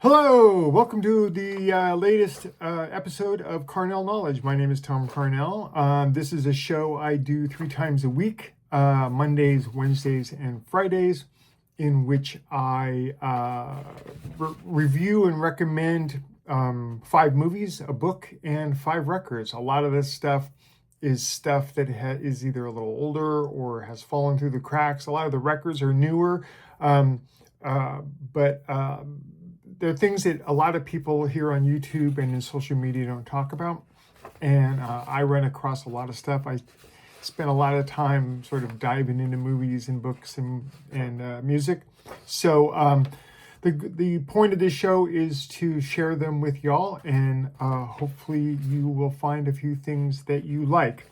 Hello, welcome to the latest episode of Carnell Knowledge. My name is Tom Carnell. This is a show I do 3 times a week, Mondays, Wednesdays, and Fridays, in which I review and recommend 5 movies, a book, and 5 records. A lot of this stuff is stuff that is either a little older or has fallen through the cracks. A lot of the records are newer, but there are things that a lot of people here on YouTube and in social media don't talk about. And I run across a lot of stuff. I spend a lot of time sort of diving into movies and books and music. So the point of this show is to share them with y'all, and hopefully you will find a few things that you like.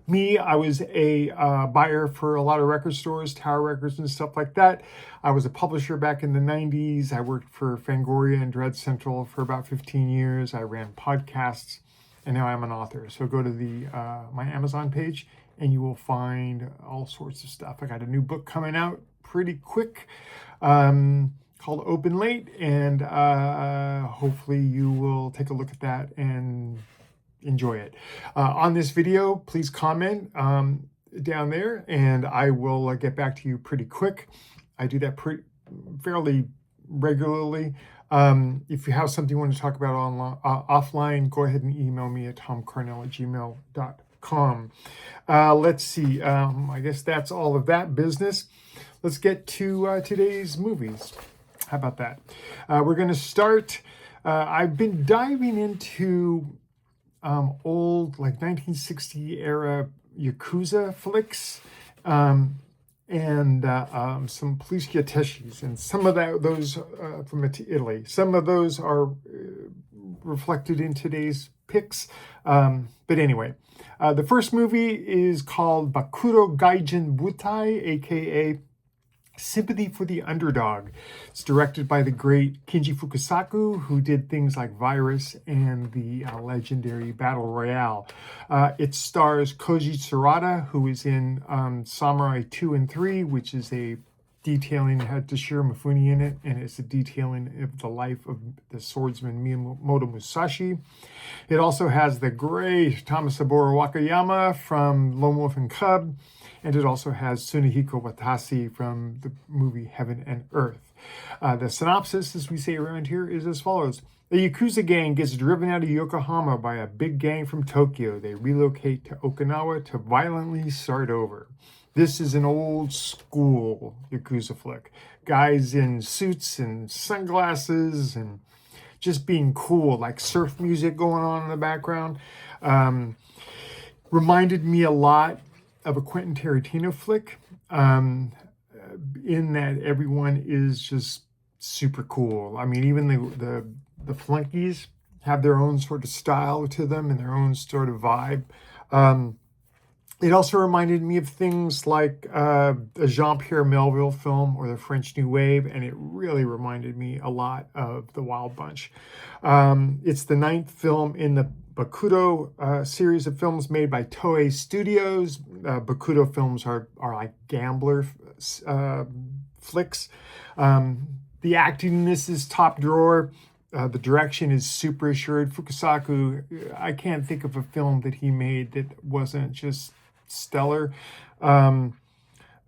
Me, I was a buyer for a lot of record stores, Tower Records and stuff like that. I was a publisher back in the 90s. I worked for Fangoria and Dread Central for about 15 years. I ran podcasts, and now I'm an author. So go to the my Amazon page, and you will find all sorts of stuff. I got a new book coming out pretty quick called Open Late, and hopefully you will take a look at that and enjoy it. On this video, please comment down there, and I will get back to you pretty quick. I do that fairly regularly. If you have something you want to talk about offline, go ahead and email me at tomcarnell@gmail.com. Let's see. I guess that's all of that business. Let's get to today's movies. How about that? We're going to start. I've been diving into old, like 1960 era Yakuza flicks, and some police attachés, and some of those from Italy. Some of those are reflected in today's picks. But anyway, the first movie is called BAKUTO GAIJIN BUTAI, aka Sympathy for the Underdog. It's directed by the great Kinji Fukasaku, who did things like Virus and the legendary Battle Royale. It stars Koji Tsurata, who is in Samurai 2 and 3, which is a detailing, had Toshiro Mifune in it, and it's a detailing of the life of the swordsman Miyamoto Musashi. It also has the great Tomosaboru Wakayama from Lone Wolf and Cub, and it also has Tsunehiko Watase from the movie Heaven and Earth. The synopsis, as we say around here, is as follows. A Yakuza gang gets driven out of Yokohama by a big gang from Tokyo. They relocate to Okinawa to violently start over. This is an old school Yakuza flick. Guys in suits and sunglasses and just being cool, like surf music going on in the background. Reminded me a lot of a Quentin Tarantino flick, in that everyone is just super cool. I mean, even the flunkies have their own sort of style to them and their own sort of vibe. It also reminded me of things like a Jean-Pierre Melville film or the French New Wave, and it really reminded me a lot of The Wild Bunch. It's the 9th film in the Bakuto series of films made by Toei Studios. Bakuto films are like gambler flicks. The acting in this is top drawer. The direction is super assured. Fukasaku, I can't think of a film that he made that wasn't just stellar. The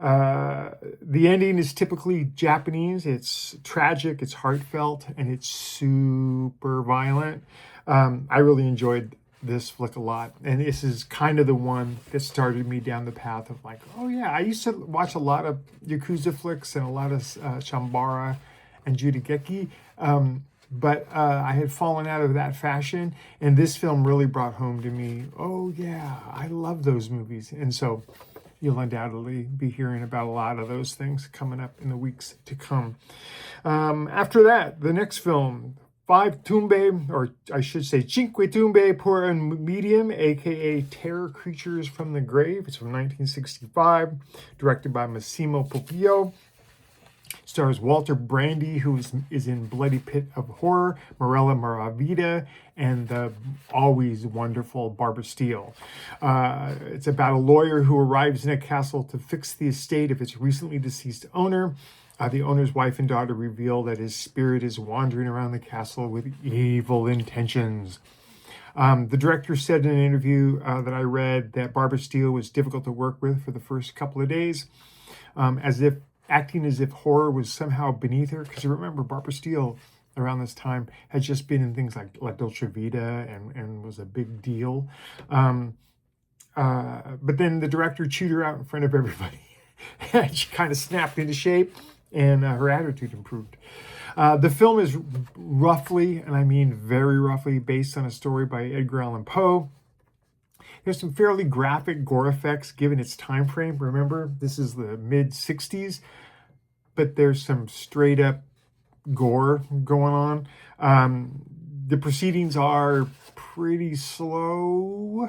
ending is typically Japanese. It's tragic, it's heartfelt, and it's super violent. I really enjoyed this flick a lot, and this is kind of the one that started me down the path of like, oh yeah, I used to watch a lot of Yakuza flicks and a lot of Shambara and Judageki, but I had fallen out of that fashion, and this film really brought home to me, oh yeah, I love those movies. And so you'll undoubtedly be hearing about a lot of those things coming up in the weeks to come. After that, the next film, 5 Tombe, or I should say Cinque Tombe per Medium, aka Terror Creatures from the Grave. It's from 1965, directed by Massimo Popillo. Stars Walter Brandy, who is in Bloody Pit of Horror, Morella Maravita, and the always wonderful Barbara Steele. It's about a lawyer who arrives in a castle to fix the estate of its recently deceased owner. The owner's wife and daughter reveal that his spirit is wandering around the castle with evil intentions. The director said in an interview that I read that Barbara Steele was difficult to work with for the first couple of days, acting as if horror was somehow beneath her. Because you remember, Barbara Steele around this time had just been in things like La Dolce Vita and was a big deal. But then the director chewed her out in front of everybody. And she kind of snapped into shape, and her attitude improved. The film is roughly, and I mean very roughly, based on a story by Edgar Allan Poe. There's some fairly graphic gore effects given its time frame. Remember, this is the mid-60s, but there's some straight up gore going on. The proceedings are pretty slow,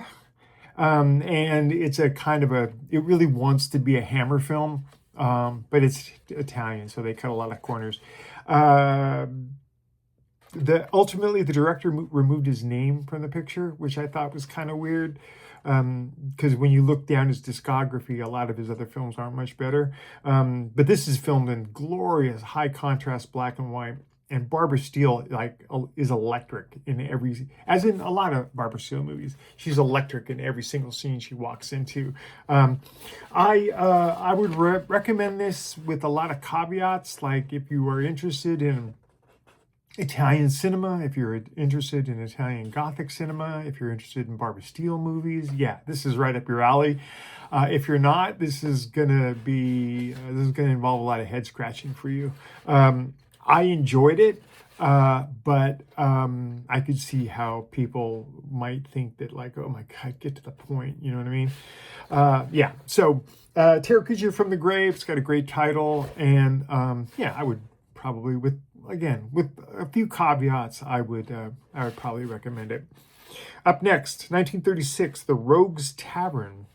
and it's a kind of it really wants to be a Hammer film, but it's Italian, so they cut a lot of corners. Ultimately, the director removed his name from the picture, which I thought was kind of weird, because when you look down his discography, a lot of his other films aren't much better. But this is filmed in glorious high contrast black and white, and Barbara Steele is electric in as in a lot of Barbara Steele movies. She's electric in every single scene she walks into. I would recommend this with a lot of caveats, like if you are interested in Italian cinema, if you're interested in Italian Gothic cinema, if you're interested in Barbara Steele movies, yeah, this is right up your alley. If you're not, this is gonna involve a lot of head scratching for you. I enjoyed it, but I could see how people might think that, like, oh my God, get to the point. You know what I mean? Yeah. So, Terror Creature from the Grave. It's got a great title, and yeah, I would probably, with a few caveats, I would probably recommend it. Up next, 1936, The Rogue's Tavern,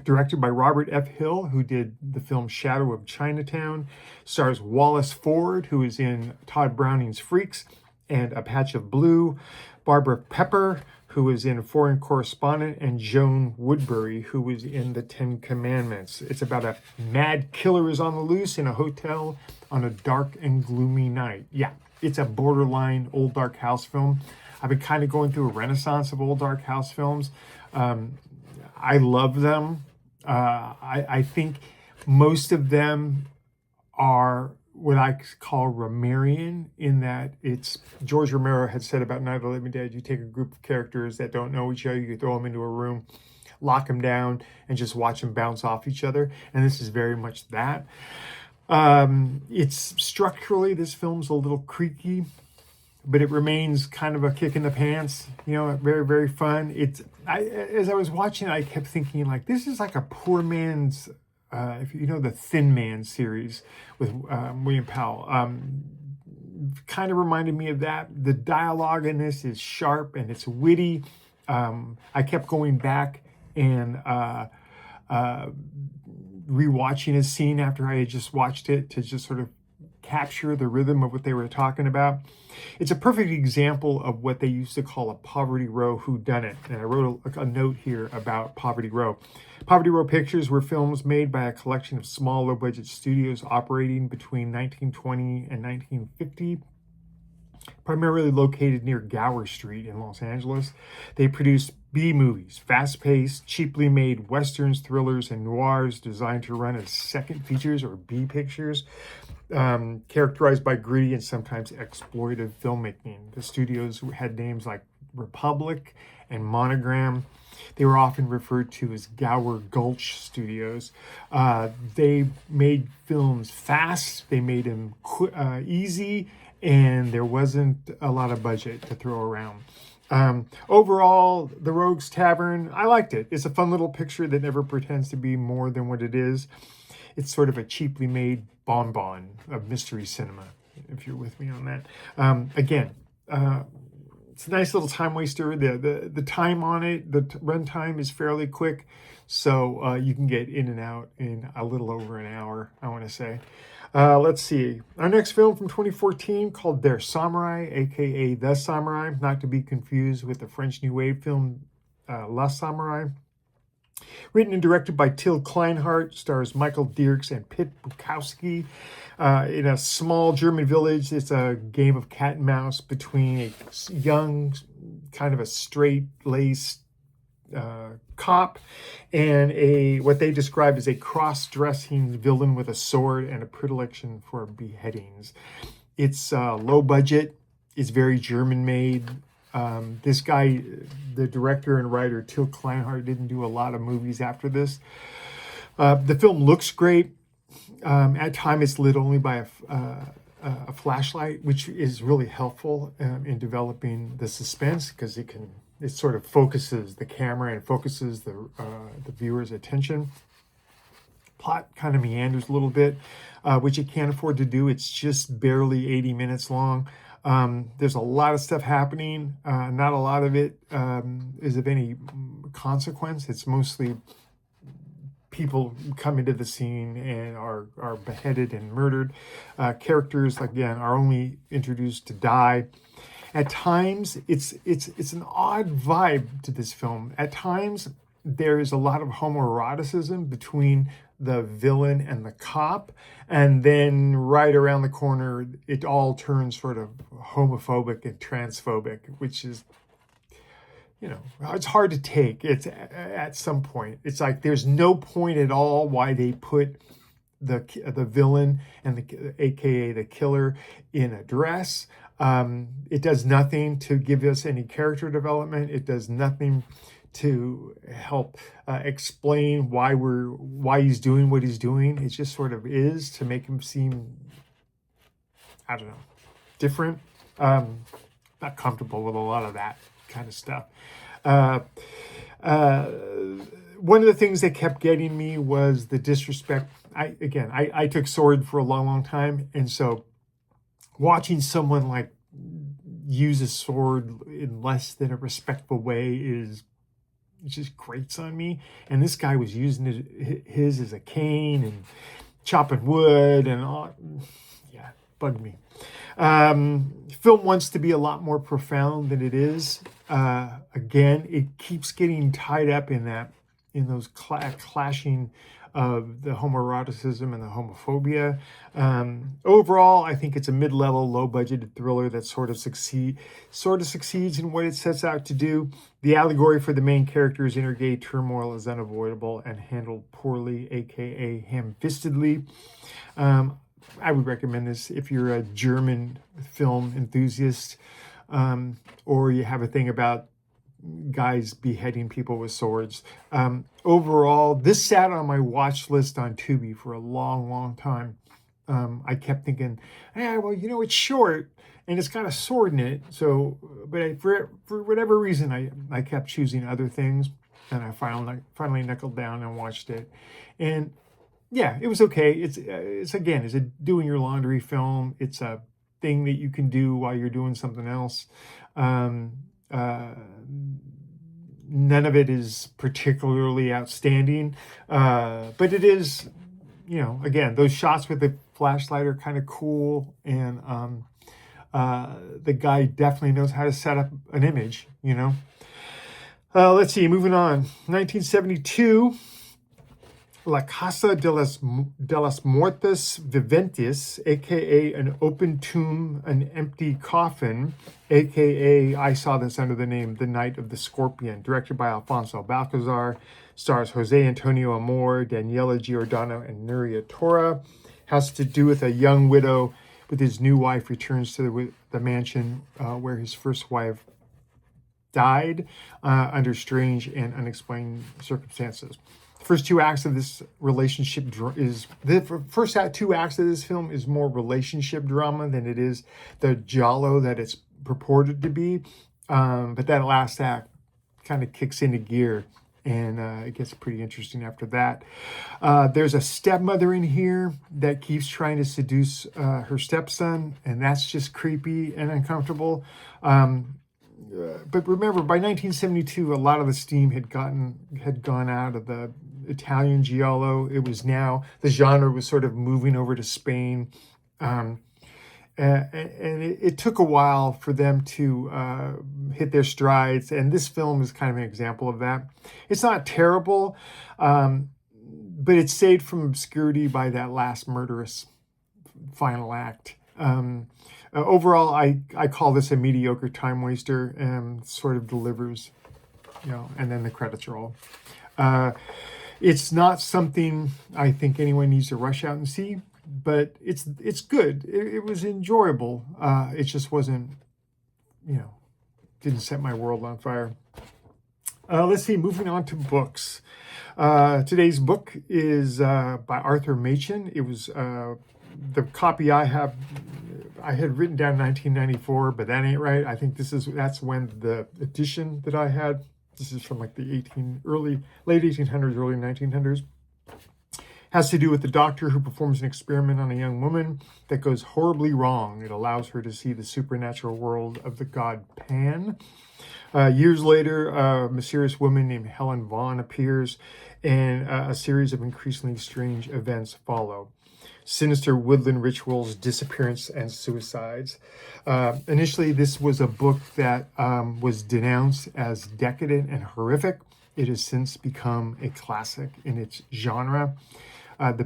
directed by Robert F. Hill, who did the film Shadow of Chinatown. Stars Wallace Ford, who is in Todd Browning's Freaks and A Patch of Blue. Barbara Pepper, who is in Foreign Correspondent, and Joan Woodbury, who was in The Ten Commandments. It's about a mad killer is on the loose in a hotel on a dark and gloomy night. Yeah, it's a borderline old dark house film. I've been kind of going through a renaissance of old dark house films. I love them. I think most of them are what I call Romerian, in that it's George Romero had said about Night of the Living Dead, you take a group of characters that don't know each other, you throw them into a room, lock them down, and just watch them bounce off each other. And this is very much that. It's structurally, this film's a little creaky, but it remains kind of a kick in the pants, very, very fun. As I was watching, I kept thinking, like, this is like a poor man's, if you know the Thin Man series with William Powell, kind of reminded me of that. The dialogue in this is sharp and it's witty. I kept going back and rewatching a scene after I had just watched it to just sort of capture the rhythm of what they were talking about. It's a perfect example of what they used to call a Poverty Row whodunit. And I wrote a note here about Poverty Row. Poverty Row Pictures were films made by a collection of small, low-budget studios operating between 1920 and 1950, primarily located near Gower Street in Los Angeles. They produced B-movies, fast-paced, cheaply made westerns, thrillers, and noirs designed to run as second features or B pictures, characterized by gritty and sometimes exploitive filmmaking. The studios had names like Republic and Monogram. They were often referred to as Gower Gulch Studios. They made films fast, they made them easy, and there wasn't a lot of budget to throw around. Overall, The Rogue's Tavern, I liked it. It's a fun little picture that never pretends to be more than what it is. It's sort of a cheaply made bonbon of mystery cinema, if you're with me on that. Again, it's a nice little time waster. The time on it, the runtime is fairly quick, so you can get in and out in a little over an hour, I want to say. Let's see. Our next film from 2014 called Der Samurai, aka The Samurai, not to be confused with the French New Wave film La Samurai. Written and directed by Till Kleinhardt, stars Michael Dierks and Pit Bukowski. In a small German village, it's a game of cat and mouse between a young, kind of a straight-laced cop and what they describe as a cross-dressing villain with a sword and a predilection for beheadings. It's low budget. It's very German-made. This guy, the director and writer, Till Kleinhardt, didn't do a lot of movies after this. The film looks great. At times, it's lit only by a flashlight, which is really helpful in developing the suspense, because it sort of focuses the camera and focuses the viewer's attention. Plot kind of meanders a little bit, which it can't afford to do. It's just barely 80 minutes long. There's a lot of stuff happening. Not a lot of it is of any consequence. It's mostly people come into the scene and are beheaded and murdered. Characters, again, are only introduced to die. At times, it's an odd vibe to this film. At times, there is a lot of homoeroticism between the villain and the cop, and then right around the corner, it all turns sort of homophobic and transphobic, which is, it's hard to take. It's at some point, it's like there's no point at all why they put the villain and aka the killer in a dress. It does nothing to give us any character development. It does nothing to help explain why he's doing what he's doing. It just sort of is to make him seem, I don't know, different. Not comfortable with a lot of that kind of stuff. One of the things that kept getting me was the disrespect. I took sword for a long time, and so watching someone use a sword in less than a respectful way it just grates on me. And this guy was using his as a cane and chopping wood and all. Yeah, bugged me. Film wants to be a lot more profound than it is. Again, it keeps getting tied up in those clashing of the homoeroticism and the homophobia. Overall, I think it's a mid-level, low-budgeted thriller that sort of succeeds in what it sets out to do. The allegory for the main character's inner gay turmoil is unavoidable and handled poorly, aka ham-fistedly. I would recommend this if you're a German film enthusiast, or you have a thing about guys beheading people with swords. Overall, this sat on my watch list on Tubi for a long time. I kept thinking, it's short and it's got a sword in it. So, but for whatever reason, I kept choosing other things, and I finally knuckled down and watched it. And yeah, it was okay. It's a doing your laundry film. It's a thing that you can do while you're doing something else. None of it is particularly outstanding, but it is, again, those shots with the flashlight are kind of cool, and the guy definitely knows how to set up an image, Let's see, moving on. 1972, La Casa de las Muertos Vivientes, a.k.a. an open tomb, an empty coffin, a.k.a. I saw this under the name The Night of the Scorpion, directed by Alfonso Balcazar, stars Jose Antonio Amor, Daniela Giordano, and Nuria Torra. Has to do with a young widow with his new wife returns to the mansion where his first wife died under strange and unexplained circumstances. First two acts of this relationship two acts of this film is more relationship drama than it is the giallo that it's purported to be. But that last act kind of kicks into gear, and it gets pretty interesting after that. There's a stepmother in here that keeps trying to seduce her stepson, and that's just creepy and uncomfortable. But remember, by 1972, a lot of the steam had gone out of the Italian giallo. It was now, the genre was sort of moving over to Spain. and it took a while for them to hit their strides, and this film is kind of an example of that. It's not terrible, but it's saved from obscurity by that last murderous final act. Overall, I call this a mediocre time waster, and sort of delivers, and then the credits roll. It's not something I think anyone needs to rush out and see, but it's good. It was enjoyable. It just wasn't, didn't set my world on fire. Let's see, moving on to books. Today's book is by Arthur Machen. It was the copy I have. I had written down 1994, but that ain't right. I think that's when the edition that I had. This is from like the late 1800s, early 1900s. Has to do with the doctor who performs an experiment on a young woman that goes horribly wrong. It allows her to see the supernatural world of the god Pan. Years later, a mysterious woman named Helen Vaughn appears, and a series of increasingly strange events follow. Sinister woodland rituals, disappearance, and suicides. Initially, this was a book that was denounced as decadent and horrific. It has since become a classic in its genre. I've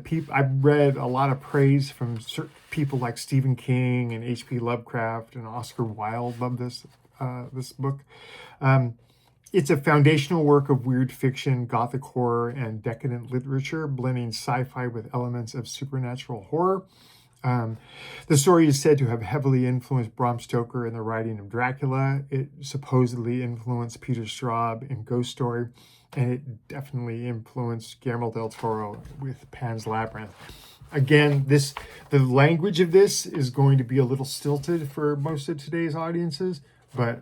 read a lot of praise from certain people like Stephen King and H.P. Lovecraft and Oscar Wilde love this book. It's a foundational work of weird fiction, gothic horror, and decadent literature, blending sci-fi with elements of supernatural horror. The story is said to have heavily influenced Bram Stoker in the writing of Dracula. It supposedly influenced Peter Straub in Ghost Story, and it definitely influenced Guillermo del Toro with Pan's Labyrinth. Again, the language of this is going to be a little stilted for most of today's audiences, but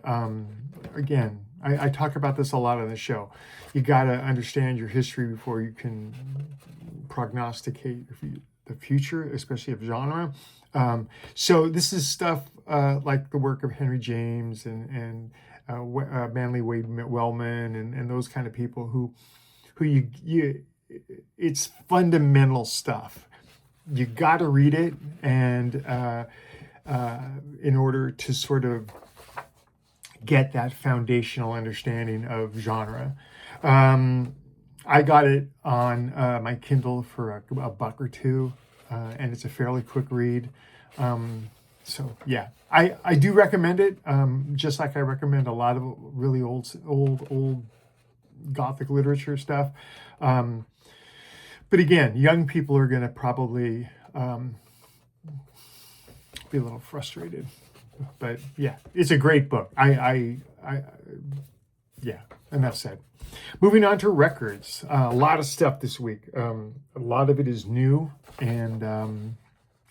again, I talk about this a lot on the show. You got to understand your history before you can prognosticate the future, especially of genre. So this is stuff like the work of Henry James and Manly Wade Wellman and those kind of people who it's fundamental stuff. You got to read it, and in order to sort of get that foundational understanding of genre. I got it on my Kindle for a buck or two, and it's a fairly quick read. So yeah, I do recommend it, just like I recommend a lot of really old Gothic literature stuff. But again, young people are going to probably be a little frustrated. But yeah, it's a great book. Yeah, enough said. Moving on to records. A lot of stuff this week. A lot of it is new, and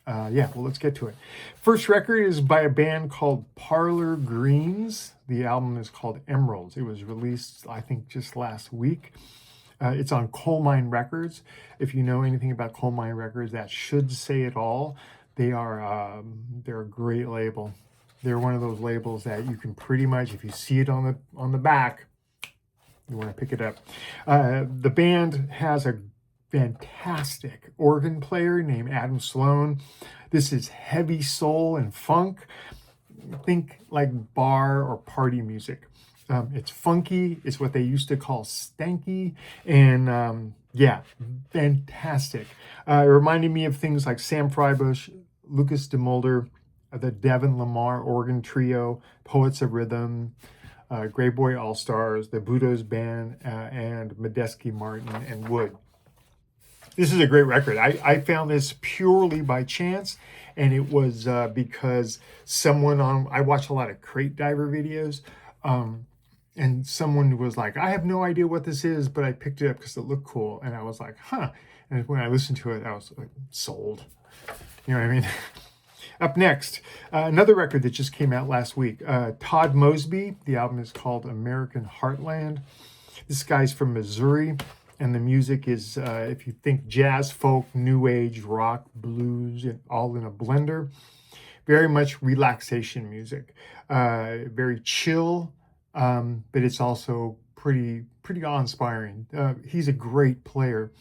let's get to it. First record is by a band called Parlor Greens. The album is called Emeralds. It was released, I think, just last week. It's on Coal Mine Records. If you know anything about Coal Mine Records, that should say it all. They're a great label. They're one of those labels that you can pretty much, if you see it on the back, you want to pick it up. The band has a fantastic organ player named Adam Sloan. This is heavy soul and funk. Think like bar or party music. It's funky. It's what they used to call stanky. And fantastic. It reminded me of things like Sam Freibush, Lucas DeMulder, the Devin Lamar organ trio, Poets of Rhythm, Grey Boy All-Stars, the Budos Band, and Medeski, Martin, and Wood. This is a great record. I found this purely by chance, and it was because I watch a lot of crate diver videos, and someone was like, I have no idea what this is, but I picked it up because it looked cool, and I was like, huh. And when I listened to it, I was like, sold. You know what I mean? Up next, another record that just came out last week. Todd Mosby. The album is called American Heartland. This guy's from Missouri, and the music is, if you think jazz, folk, new age, rock, blues, and all in a blender. Very much relaxation music. Very chill, but it's also pretty awe-inspiring. He's a great player.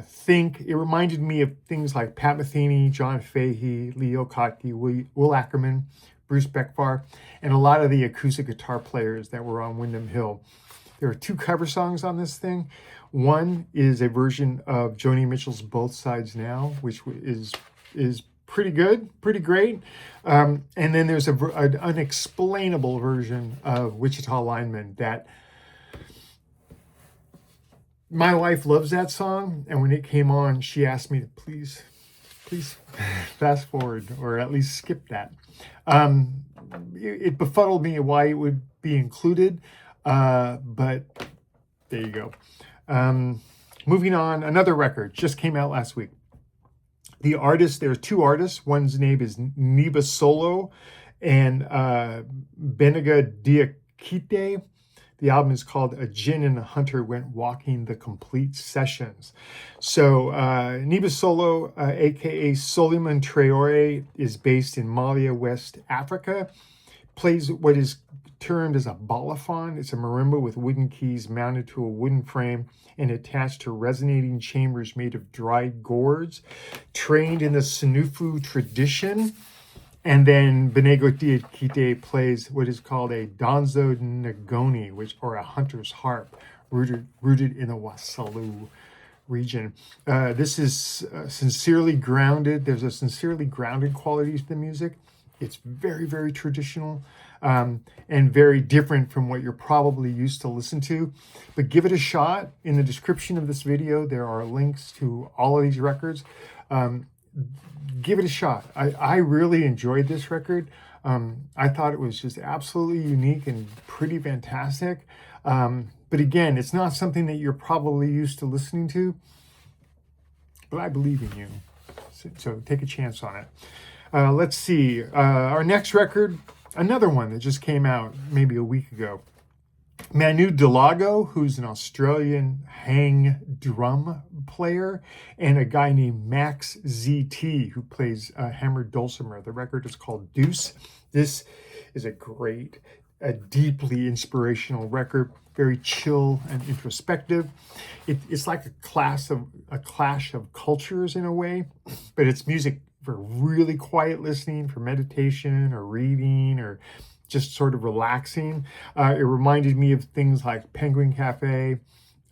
think. It reminded me of things like Pat Metheny, John Fahey, Leo Kottke, Will Ackerman, Bruce Beckfar, and a lot of the acoustic guitar players that were on Windham Hill. There are 2 cover songs on this thing. One is a version of Joni Mitchell's Both Sides Now, which is pretty good, pretty great. And then there's an unexplainable version of Wichita Lineman that my wife loves that song. And when it came on, she asked me to please fast forward or at least skip that. It befuddled me why it would be included, but there you go. Moving on, another record just came out last week. The artist, there are 2 artists. One's name is Neba Solo and Benego Diakite. The album is called A Gin and a Hunter Went Walking, the Complete Sessions. So Neba Solo, aka Soliman Traore, is based in Malia, West Africa. Plays what is termed as a balafon. It's a marimba with wooden keys mounted to a wooden frame and attached to resonating chambers made of dried gourds. Trained in the Sinufu tradition. And then Benego Diakite plays what is called a Donzo Ngoni, or a hunter's harp, rooted in the Wasalu region. This is sincerely grounded. There's a sincerely grounded quality to the music. It's very, very traditional and very different from what you're probably used to listen to. But give it a shot. In the description of this video, there are links to all of these records. Give it a shot. I really enjoyed this record. I thought it was just absolutely unique and pretty fantastic. But again, it's not something that you're probably used to listening to. But I believe in you. So take a chance on it. Let's see. Our next record, another one that just came out maybe a week ago. Manu Delago, who's an Australian hang drum player, and a guy named Max ZT, who plays hammered dulcimer. The record is called DEUCE. This is a deeply inspirational record, very chill and introspective. It's like a clash of cultures in a way, but it's music for really quiet listening, for meditation or reading or just sort of relaxing. It reminded me of things like Penguin Cafe,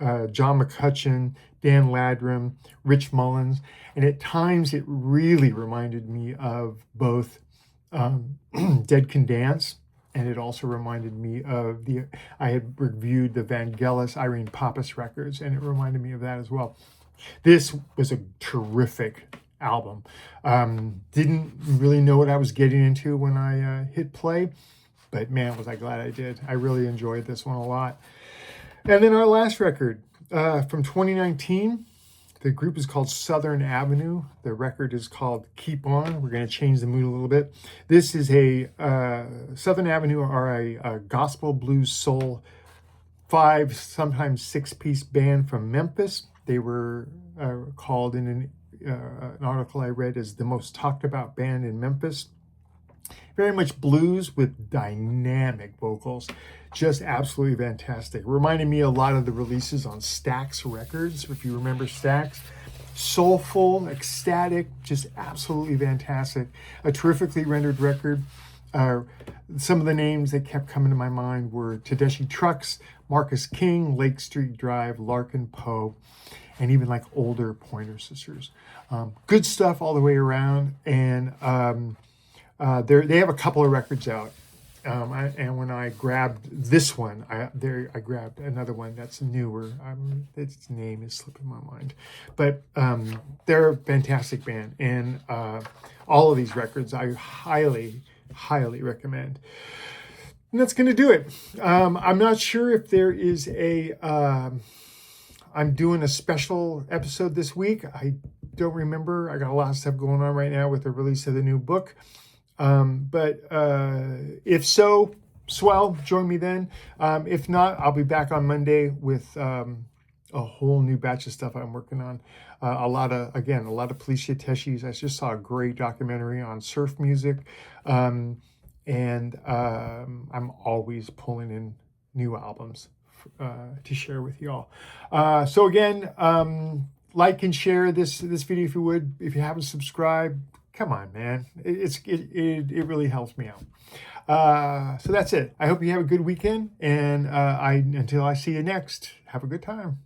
John McCutcheon, Dan Ladram, Rich Mullins, and at times it really reminded me of both Dead Can Dance, and it also reminded me of I had reviewed the Vangelis Irene Pappas records, and it reminded me of that as well. This was a terrific album. Didn't really know what I was getting into when I hit play, but man, was I glad I did. I really enjoyed this one a lot. And then our last record from 2019, the group is called Southern Avenue. The record is called Keep On. We're going to change the mood a little bit. This is Southern Avenue are a gospel, blues, soul, 5, sometimes 6-piece band from Memphis. They were called in an article I read as the most talked about band in Memphis. Very much blues with dynamic vocals. Just absolutely fantastic. Reminded me a lot of the releases on Stax Records, if you remember Stax. Soulful, ecstatic, just absolutely fantastic. A terrifically rendered record. Some of the names that kept coming to my mind were Tedeschi Trucks, Marcus King, Lake Street Drive, Larkin Poe, and even like older Pointer Sisters. Good stuff all the way around. And they have a couple of records out. And when I grabbed this one, I grabbed another one that's newer. Its name is slipping my mind. But they're a fantastic band. And all of these records I highly, highly recommend. And that's going to do it. I'm not sure if there is I'm doing a special episode this week. I don't remember. I got a lot of stuff going on right now with the release of the new book. But if so, swell, join me then. If not, I'll be back on Monday with a whole new batch of stuff I'm working on. A lot of Felicia Teshi's. I just saw a great documentary on surf music. And I'm always pulling in new albums to share with y'all. So again, like and share this video if you would. If you haven't subscribed, come on, man. It really helps me out. So that's it. I hope you have a good weekend, and until I see you next, have a good time.